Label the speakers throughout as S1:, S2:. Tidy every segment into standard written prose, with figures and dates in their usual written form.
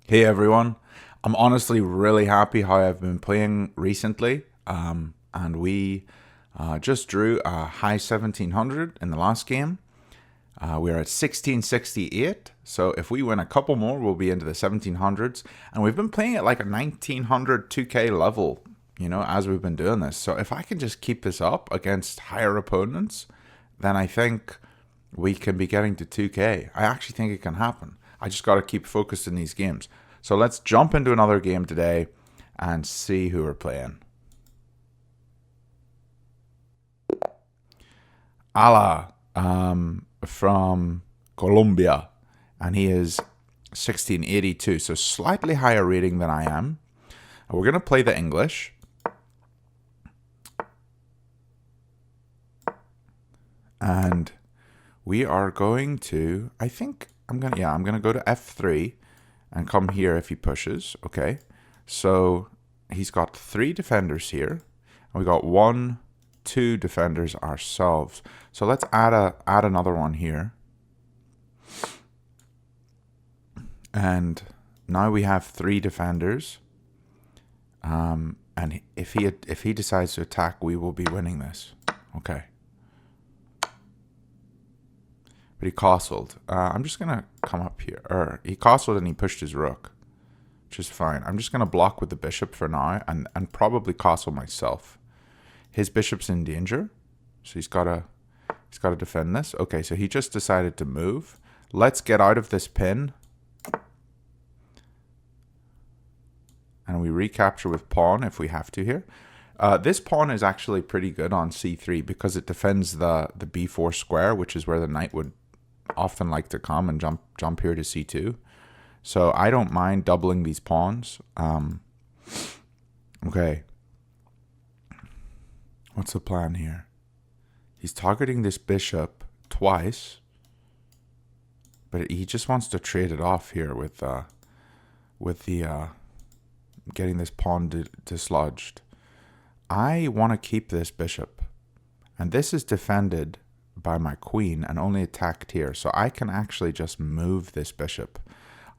S1: Hey everyone, I'm honestly really happy how I've been playing recently. And we just drew a high 1700 in the last game. We're at 1668, so if we win a couple more, we'll be into the 1700s. And we've been playing at like a 1900 2K level, as we've been doing this. So if I can just keep this up against higher opponents, then I think we can be getting to 2K. I actually think it can happen. I just got to keep focused in these games. So let's jump into another game today and see who we're playing. Ala from Colombia, and he is 1682, so slightly higher rating than I am. And we're going to play the English. And we are going to, I'm going to go to F3 and come here if he pushes. Okay. So he's got 3 defenders here. And we got 1, 2 defenders ourselves. So let's add another one here. And now we have 3 defenders. And if he decides to attack, we will be winning this. Okay. But he castled. I'm just going to come up here. He castled and he pushed his rook, which is fine. I'm just going to block with the bishop for now and probably castle myself. His bishop's in danger, so he's got to defend this. Okay, so he just decided to move. Let's get out of this pin. And we recapture with pawn if we have to here. This pawn is actually pretty good on c3 because it defends the b4 square, which is where the knight would often like to come and jump here to c2. So I don't mind doubling these pawns. Okay. What's the plan here? He's targeting this bishop twice, but he just wants to trade it off here with the getting this pawn dislodged. I want to keep this bishop, and this is defended by my queen and only attacked here, so I can actually just move this bishop.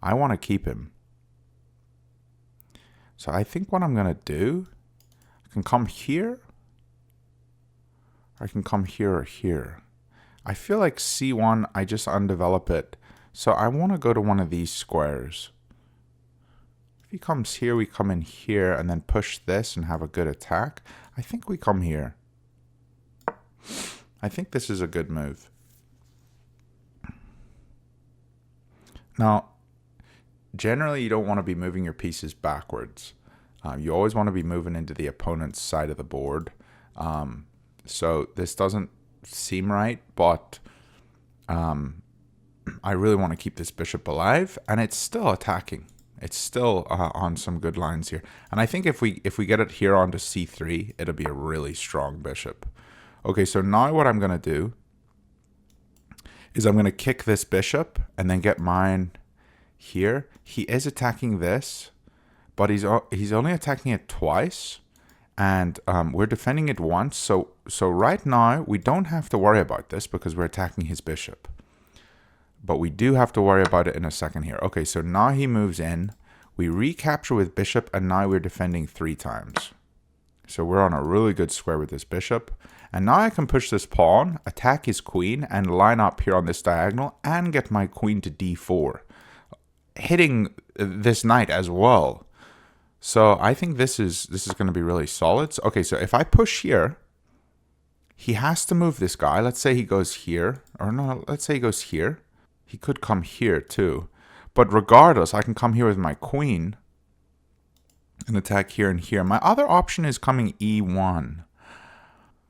S1: I want to keep him. So I think what I'm going to do, I can come here, or I can come here or here. I feel like c1, I just undevelop it, so I want to go to one of these squares. If he comes here, we come in here and then push this and have a good attack. I think we come here. I think this is a good move. Now, generally you don't want to be moving your pieces backwards. You always want to be moving into the opponent's side of the board. So this doesn't seem right, but I really want to keep this bishop alive, and it's still attacking. It's still on some good lines here. And I think if we get it here onto c3, it'll be a really strong bishop. Okay, so now what I'm going to do is I'm going to kick this bishop and then get mine here. He is attacking this, but he's only attacking it twice, and we're defending it once. So right now we don't have to worry about this because we're attacking his bishop. But we do have to worry about it in a second here. Okay, so now he moves in. We recapture with bishop, and now we're defending 3 times. So we're on a really good square with this bishop. And now I can push this pawn, attack his queen, and line up here on this diagonal and get my queen to d4, hitting this knight as well. So I think this is going to be really solid. So, okay, so if I push here, he has to move this guy. Let's say he goes here, or no, let's say he goes here. He could come here too. But regardless, I can come here with my queen and attack here and here. My other option is coming e1.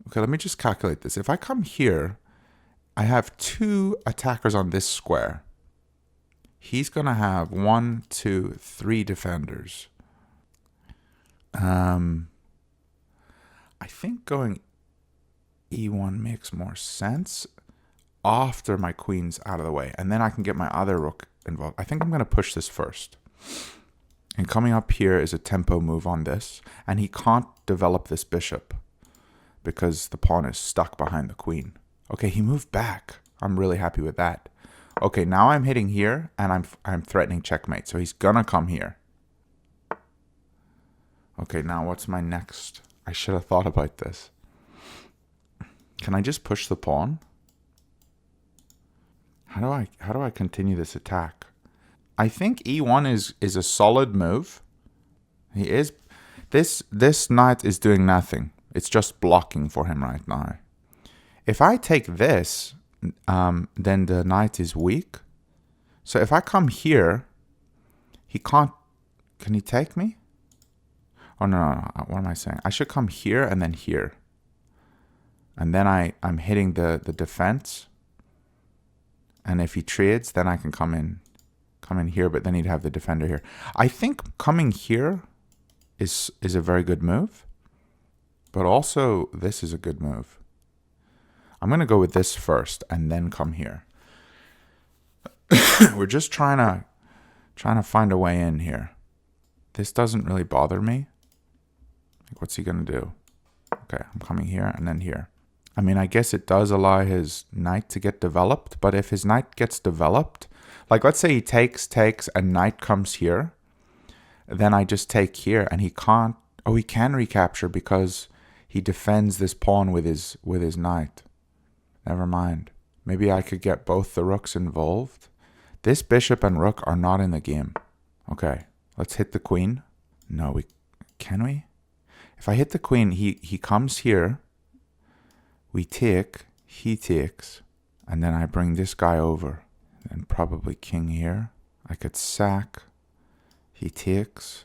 S1: Okay, let me just calculate this. If I come here, I have 2 attackers on this square. He's going to have 1, 2, 3 defenders. I think going e1 makes more sense after my queen's out of the way. And then I can get my other rook involved. I think I'm going to push this first. And coming up here is a tempo move on this. And he can't develop this bishop because the pawn is stuck behind the queen. Okay, he moved back. I'm really happy with that. Okay, now I'm hitting here, and I'm threatening checkmate. So he's gonna come here. Okay, now what's my next? I should have thought about this. Can I just push the pawn? How do I continue this attack? I think e1 is a solid move. He is. This knight is doing nothing. It's just blocking for him right now. If I take this, then the knight is weak. So if I come here, he can't. Can he take me? Oh, no. What am I saying? I should come here and then here. And then I'm hitting the defense. And if he trades, then I can come in here, but then he'd have the defender here. I think coming here is a very good move. But also, this is a good move. I'm going to go with this first and then come here. We're just trying to find a way in here. This doesn't really bother me. Like, what's he going to do? Okay, I'm coming here and then here. I mean, I guess it does allow his knight to get developed, but if his knight gets developed, like let's say he takes, and knight comes here, then I just take here and he can't, oh, he can recapture because he defends this pawn with his knight. Never mind. Maybe I could get both the rooks involved. This bishop and rook are not in the game. Okay, let's hit the queen. No, can we? If I hit the queen, he comes here. We take, he takes, and then I bring this guy over. And probably king here. I could sack. He takes.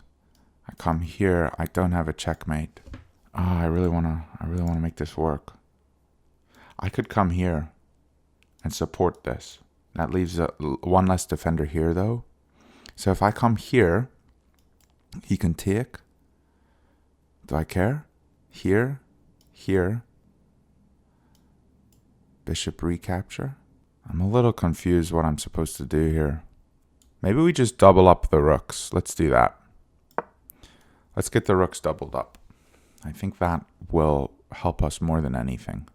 S1: I come here. I don't have a checkmate. I really wanna make this work. I could come here and support this. That leaves one less defender here, though. So if I come here, he can take. Do I care? Here, here. Bishop recapture. I'm a little confused what I'm supposed to do here. Maybe we just double up the rooks. Let's do that. Let's get the rooks doubled up. I think that will help us more than anything.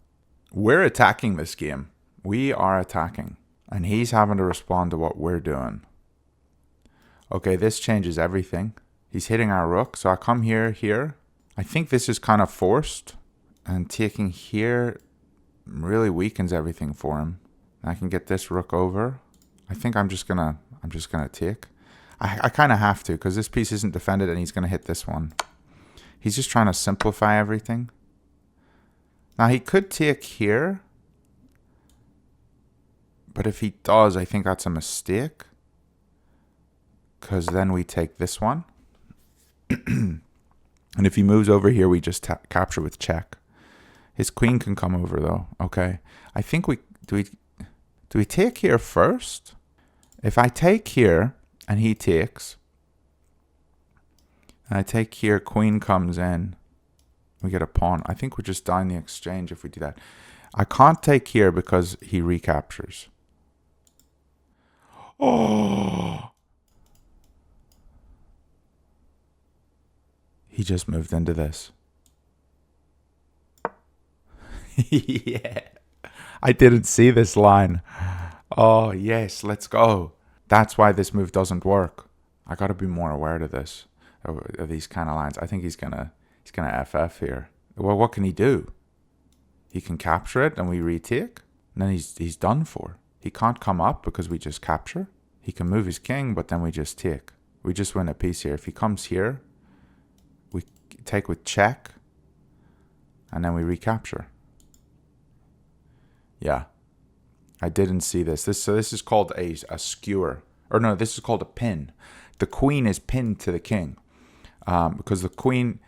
S1: We're attacking this game. We are attacking. And he's having to respond to what we're doing. Okay, this changes everything. He's hitting our rook. So I come here, here. I think this is kind of forced. And taking here really weakens everything for him. I can get this rook over. I think I'm just gonna take. I kind of have to because this piece isn't defended and he's gonna hit this one. He's just trying to simplify everything. Now he could take here, but if he does, I think that's a mistake because then we take this one. And if he moves over here, we just capture with check. His queen can come over though. Okay, I think do we take here first? If I take here and he takes, and I take here, queen comes in, we get a pawn. I think we're just dying the exchange if we do that. I can't take here because he recaptures. Oh! He just moved into this. Yeah. I didn't see this line. Oh, yes, let's go. That's why this move doesn't work. I got to be more aware of this, of these kind of lines. I think he's gonna FF here. Well, what can he do? He can capture it and we retake. And then he's done for. He can't come up because we just capture. He can move his king, but then we just take. We just win a piece here. If he comes here, we take with check. And then we recapture. Yeah. I didn't see this. So this is called a skewer. Or no, this is called a pin. The queen is pinned to the king. Because the queen,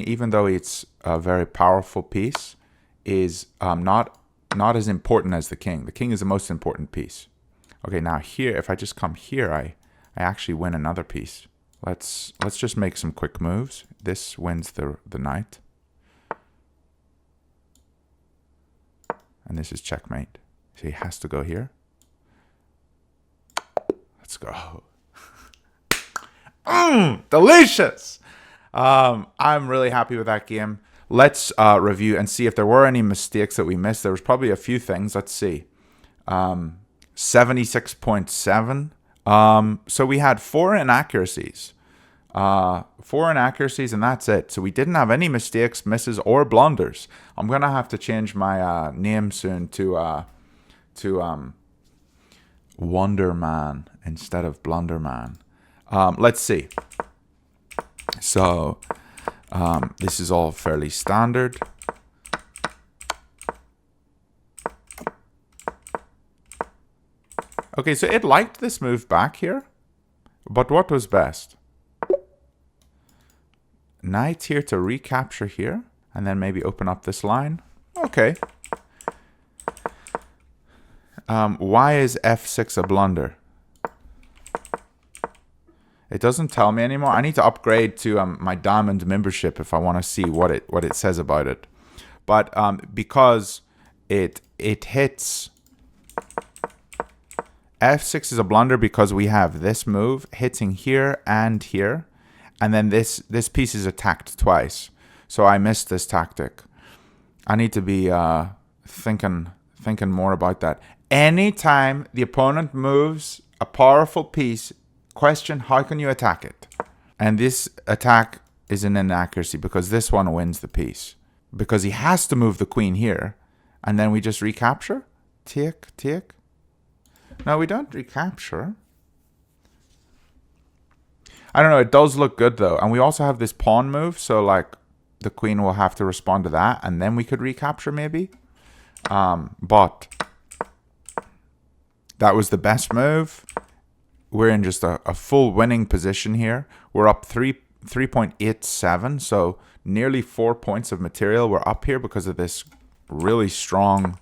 S1: even though it's a very powerful piece, is not as important as the king. The king is the most important piece. Okay, now here, if I just come here, I actually win another piece. Let's just make some quick moves. This wins the knight. And this is checkmate. So he has to go here. Let's go. Delicious! I'm really happy with that game. Let's review and see if there were any mistakes that we missed. There was probably a few things. Let's see. 76.7. So we had 4 inaccuracies. 4 inaccuracies, and that's it. So we didn't have any mistakes, misses, or blunders. I'm gonna have to change my name soon to Wonder Man instead of Blunder Man. Let's see. So this is all fairly standard. Okay, so it liked this move back here, but what was best? Knight here to recapture here, and then maybe open up this line. Okay. Why is f6 a blunder? It doesn't tell me anymore. I need to upgrade to my diamond membership if I want to see what it says about it. But because it hits, f6 is a blunder because we have this move hitting here and here, and then this piece is attacked twice. So I missed this tactic. I need to be thinking more about that. Anytime the opponent moves a powerful piece, question how can you attack it? And this attack is an inaccuracy because this one wins the piece. Because he has to move the queen here, and then we just recapture. Take. No, we don't recapture. I don't know, it does look good though. And we also have this pawn move, so like the queen will have to respond to that, and then we could recapture maybe. But that was the best move. We're in just a full winning position here. We're up 3.87, so nearly 4 points of material. We're up here because of this really strong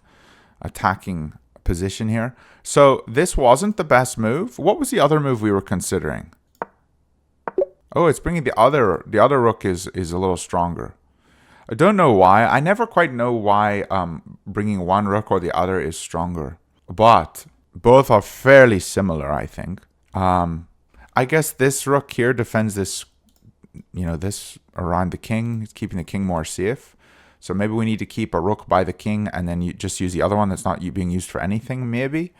S1: attacking position here. So this wasn't the best move. What was the other move we were considering? Oh, it's bringing the other rook is a little stronger. I don't know why. I never quite know why bringing one rook or the other is stronger. But both are fairly similar, I think. I guess this rook here defends this, this around the king. It's keeping the king more safe. So maybe we need to keep a rook by the king and then you just use the other one that's not being used for anything, maybe.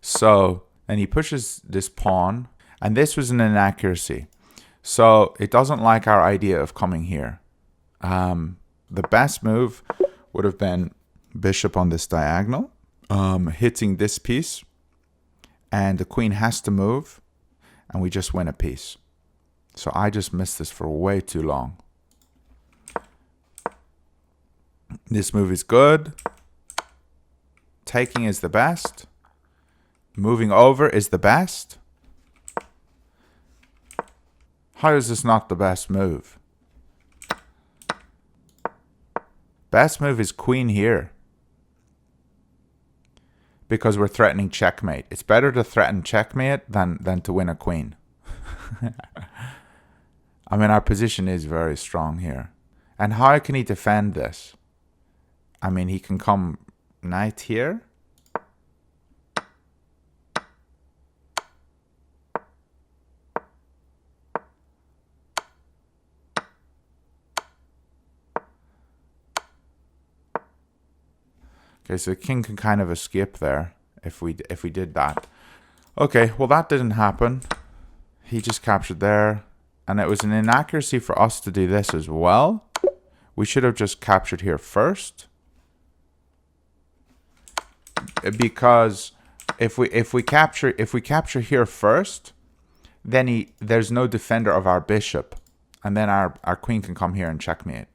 S1: So then he pushes this pawn, and this was an inaccuracy. So it doesn't like our idea of coming here. The best move would have been bishop on this diagonal, hitting this piece, and the queen has to move, and we just win a piece. So I just missed this for way too long. This move is good. Taking is the best. Moving over is the best. How is this not the best move? Best move is queen here. Because we're threatening checkmate. It's better to threaten checkmate than to win a queen. I mean, our position is very strong here. And how can he defend this? I mean, he can come knight here. Okay, so the king can kind of escape there if we did that. Okay, well that didn't happen. He just captured there. And it was an inaccuracy for us to do this as well. We should have just captured here first. Because if we capture here first, then there's no defender of our bishop. And then our queen can come here and checkmate.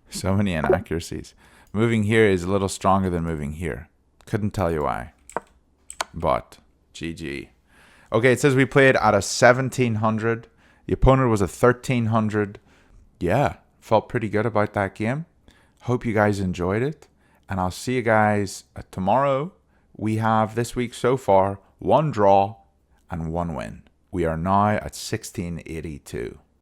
S1: So many inaccuracies. Moving here is a little stronger than moving here. Couldn't tell you why. But GG. Okay, it says we played at a 1700. The opponent was a 1300. Yeah, felt pretty good about that game. Hope you guys enjoyed it. And I'll see you guys tomorrow. We have this week so far 1 draw and 1 win. We are now at 1682.